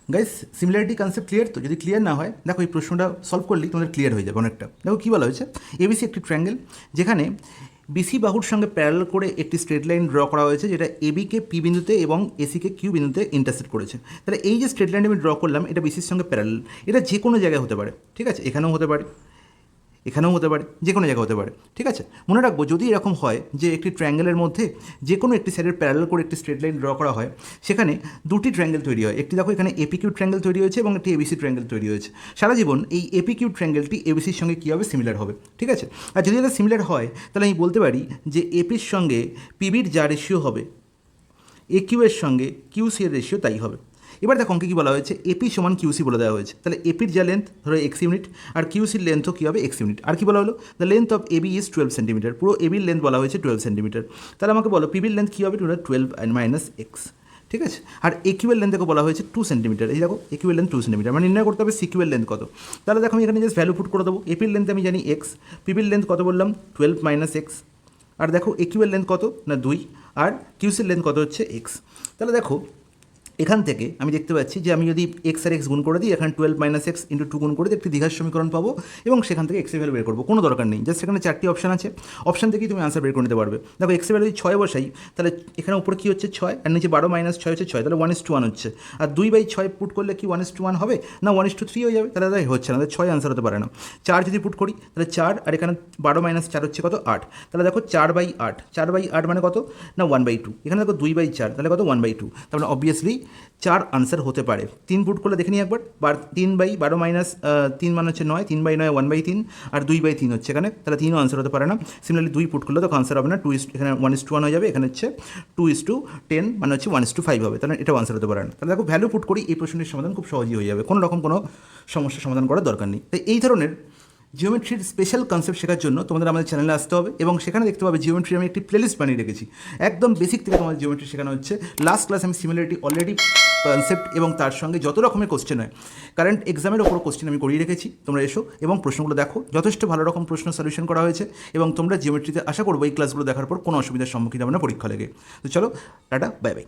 Guys similarity concept clear? তো যদি clear না হয় দেখো এই প্রশ্নটা সলভ করলেই তোমাদের ক্লিয়ার হয়ে যাবে অনেকটা। দেখো কী বলা হয়েছে, এবিসি একটি ট্রায়াঙ্গেল যেখানে বিসি বাহুর সঙ্গে প্যারালাল করে একটি স্ট্রেট লাইন ড্র করা হয়েছে যেটা এবিকে পি বিন্দুতে এবং এসিকে কিউ বিন্দুতে ইন্টারসেক্ট করেছে। তাহলে এই যে স্ট্রেট লাইন আমি ড্র করলাম এটা বিসির সঙ্গে প্যারালাল, এটা যে কোনো জায়গায় হতে পারে, ঠিক আছে, এখানেও হতে পারে, এখানেও হতে পারে, যে কোনো জায়গায় হতে পারে, ঠিক আছে। মনে রাখবো যদি এরকম হয় যে একটি ট্রায়াঙ্গেলের মধ্যে যে কোনো একটি সাইডের প্যারালাল করে একটি স্ট্রেট লাইন ড্র করা হয়, সেখানে দুটি ট্রায়াঙ্গেল তৈরি হয়। একটি দেখো এখানে এপিকিউ ট্রায়াঙ্গেল তৈরি হয়েছে এবং একটি এবিসি ট্রায়াঙ্গেল তৈরি হয়েছে। সারা জীবন এই এপিকিউ ট্রায়াঙ্গেলটি এবিসির সঙ্গে কী হবে, সিমিলার হবে, ঠিক আছে। আর যদি এটা সিমিলার হয় তাহলে আমি বলতে পারি যে এপির সঙ্গে পিবির যা রেশিও হবে একিউ এর সঙ্গে কিউসি এর রেশিও তাই হবে। এবার দেখো অঙ্কে কী বলা হয়েছে, এপি সমান কিউসি বলে দেওয়া হয়েছে। তাহলে এপির যা লেন্থ ধরো এক্স ইউনিট আর কিউসির লেন্থও কী হবে, এক্স ইউনিট। আর কি বলা হলো, the length of AB is 12 centimetre, পুরো এবির লেন্থ বলা হয়েছে 12 সেন্টিমিটার। তাহলে আমাকে বলো পিবির লেন্থ কী হবে, 12 মাইনাস এক্স, ঠিক আছে। আর একিউএল লেন্থ দেখো বলা হয়েছে 2 সেন্টিমিটার, এই দেখো একিউএল লেন্থ 2 সেন্টিমিটার, মানে নির্ণয় করতে হবে সিকিউএল লেন্থ কত। তাহলে দেখো আমি এখানে জাস্ট ভ্যালু পুট করে দেবো, এপির লেন্থ আমি জানি এক্স, পিবির লেন্থ কত বললাম 12 মাইনাস এক্স, আর দেখো একিউএল লেন্থ কত না 2, আর কিউসির লেন্থ কত হচ্ছে এক্স। তাহলে দেখো এখান থেকে আমি দেখতে পাচ্ছি যে আমি যদি এক্স আর এক্স গুণ করে দিই, এখানে 12 মাইনাস এক্স ইন্টু 2 গুণ করে দিই একটি দ্বিঘাত সমীকরণ পাবো এবং সেখান থেকে এক্সের ভ্যালু বের করবো। কোনো দরকার নেই, জাস্ট সেখানে 4টি অপশান আছে, অপশান থেকেই তুমি আনসার বের করে নিতে পারবে। দেখো এক্সের ভ্যালু যদি 6 বসাই তাহলে এখানে উপরে কী হচ্ছে 6 আর নিচে 12 মাইনাস 6 হচ্ছে 6, তাহলে 1:1 হচ্ছে। আর 2/6 পুট করলে কি 1:1 হবে না 1:3 হয়ে যাবে, তাহলে তাই হচ্ছে না, তাহলে 6 আনসার হতে পারে না। 4 যদি পুট করি তাহলে 4 আর এখানে 12 মাইনাস 4 হচ্ছে কত 8, তাহলে দেখো 4/8, 4/8 মানে কত না 1/2, এখানে দেখো 2/4 তাহলে কত 1/2, তার মানে অবভিয়াসলি 4 আনসার হতে পারে। 3 পুট করলে দেখে নিই একবার, 3/12 মাইনাস 3 মানে হচ্ছে 9, 3/9 1/3, আর 2/3 হচ্ছে এখানে, তাহলে 3ও আনসার হতে পারে না। সিমিলারলি 2 পুট করলে তো আনসার হবে না, 2 এখানে 1:1 হয়ে যাবে, এখানে হচ্ছে 2:10 মানে হচ্ছে 1:5 হবে, তাহলে এটাও আনসার হতে পারে না। তাহলে দেখো ভ্যালু পুট করি এই প্রশ্নের সমাধান খুব সহজই হয়ে যাবে, কোনো রকম কোনো সমস্যার সমাধান করার দরকার নেই। তাই এই ধরনের জিওমেট্রির স্পেশাল কনসেপ্ট শেখার জন্য তোমাদের আমাদের চ্যানেলে আসতে হবে এবং সেখানে দেখতে পাবে জিওমেট্রি আমি একটি প্লেলিস্ট বানিয়ে রেখেছি, একদম বেসিক থেকে তোমাদের জিওমেট্রি শেখানো হচ্ছে। লাস্ট ক্লাস আমি সিমিলারিটি অলরেডি কনসেপ্ট এবং তার সঙ্গে যত রকমের কোশ্চেন হয় কারেন্ট এক্সামের ওপর কোশ্চেন আমি করিয়ে রেখেছি, তোমরা এসো এবং প্রশ্নগুলো দেখো, যথেষ্ট ভালো রকম প্রশ্ন সলিউশন করা হয়েছে এবং তোমরা জিওমেট্রিতে আশা করবো এই ক্লাসগুলো দেখার পর কোনো অসুবিধার সম্মুখীন হবে না পরীক্ষা লেগে। তো চলো টাটা, বাই বাই।